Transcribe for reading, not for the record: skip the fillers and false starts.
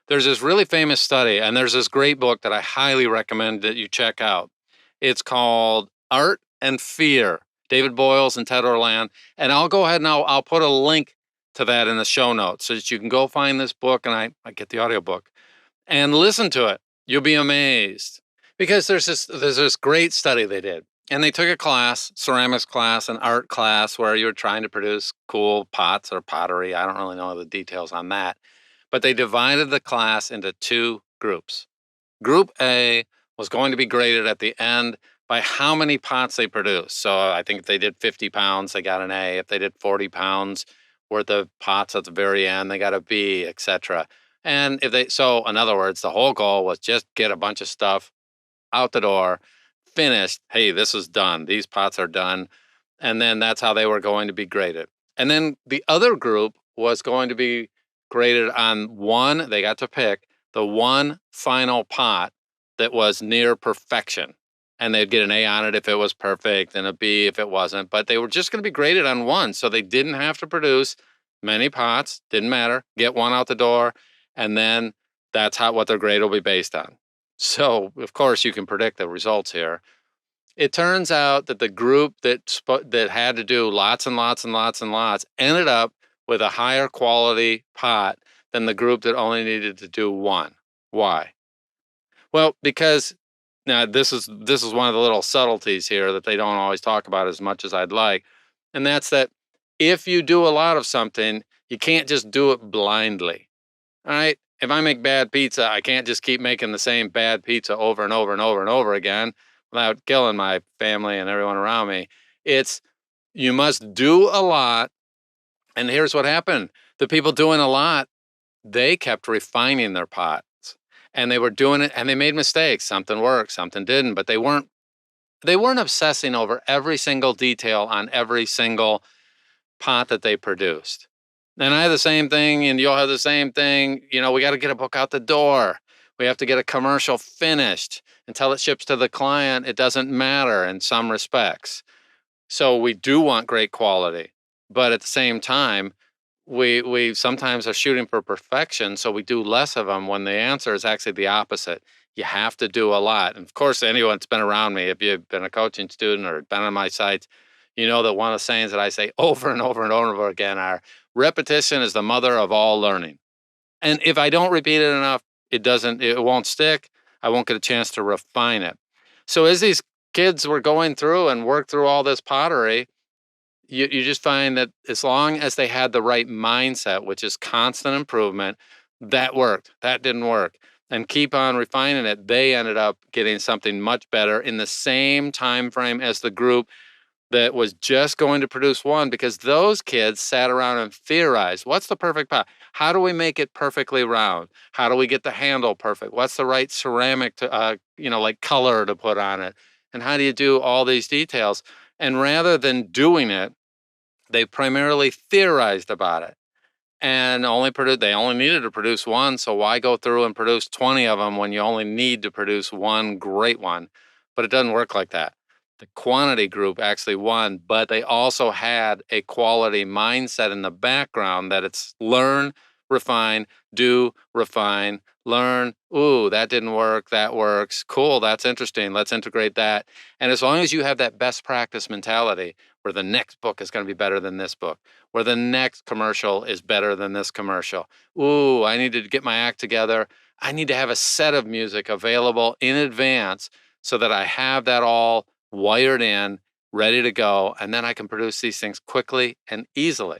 There's this really famous study, and there's this great book that I highly recommend that you check out. It's called Art and Fear, David Boyles and Ted Orland. And I'll go ahead and I'll put a link to that in the show notes so that you can go find this book, and I get the audiobook and listen to it. You'll be amazed because there's this great study they did. And they took a class, ceramics class, an art class where you're trying to produce cool pots or pottery. I don't really know the details on that. But they divided the class into two groups. Group A was going to be graded at the end by how many pots they produced. So I think if they did 50 pounds, they got an A. If they did 40 pounds worth of pots at the very end, they got a B, etc. And so in other words, the whole goal was just get a bunch of stuff out the door, finished. Hey, this is done. These pots are done. And then that's how they were going to be graded. And then the other group was going to be graded on one, they got to pick the one final pot that was near perfection. And they'd get an A on it if it was perfect and a B if it wasn't. But they were just going to be graded on one. So they didn't have to produce many pots, didn't matter, get one out the door. And then that's what their grade will be based on. So, of course, you can predict the results here. It turns out that the group that had to do lots and lots and lots and lots ended up with a higher quality pot than the group that only needed to do one. Why? Well, because now this is one of the little subtleties here that they don't always talk about as much as I'd like, and that's that if you do a lot of something, you can't just do it blindly. All right? If I make bad pizza, I can't just keep making the same bad pizza over and over and over and over again without killing my family and everyone around me. It's you must do a lot. And here's what happened. The people doing a lot, they kept refining their pots. And they were doing it and they made mistakes. Something worked, something didn't, but they weren't obsessing over every single detail on every single pot that they produced. And I have the same thing, and you'll have the same thing. We got to get a book out the door. We have to get a commercial finished until it ships to the client. It doesn't matter in some respects. So we do want great quality, but at the same time, we sometimes are shooting for perfection, so we do less of them when the answer is actually the opposite. You have to do a lot. And of course, anyone that's been around me, if you've been a coaching student or been on my sites, you know that one of the sayings that I say over and over and over again are repetition is the mother of all learning. And if I don't repeat it enough, it won't stick. I won't get a chance to refine it. So as these kids were going through and worked through all this pottery, you just find that as long as they had the right mindset, which is constant improvement, that worked. That didn't work. And keep on refining it, they ended up getting something much better in the same time frame as the group that was just going to produce one, because those kids sat around and theorized, what's the perfect pot? How do we make it perfectly round? How do we get the handle perfect? What's the right ceramic to, like color to put on it? And how do you do all these details? And rather than doing it, they primarily theorized about it and they only needed to produce one. So why go through and produce 20 of them when you only need to produce one great one? But it doesn't work like that. The quantity group actually won, but they also had a quality mindset in the background that it's learn, refine, do, refine, learn. Ooh, that didn't work. That works. Cool. That's interesting. Let's integrate that. And as long as you have that best practice mentality where the next book is going to be better than this book, where the next commercial is better than this commercial. Ooh, I need to get my act together. I need to have a set of music available in advance so that I have that all wired in, ready to go, and then I can produce these things quickly and easily.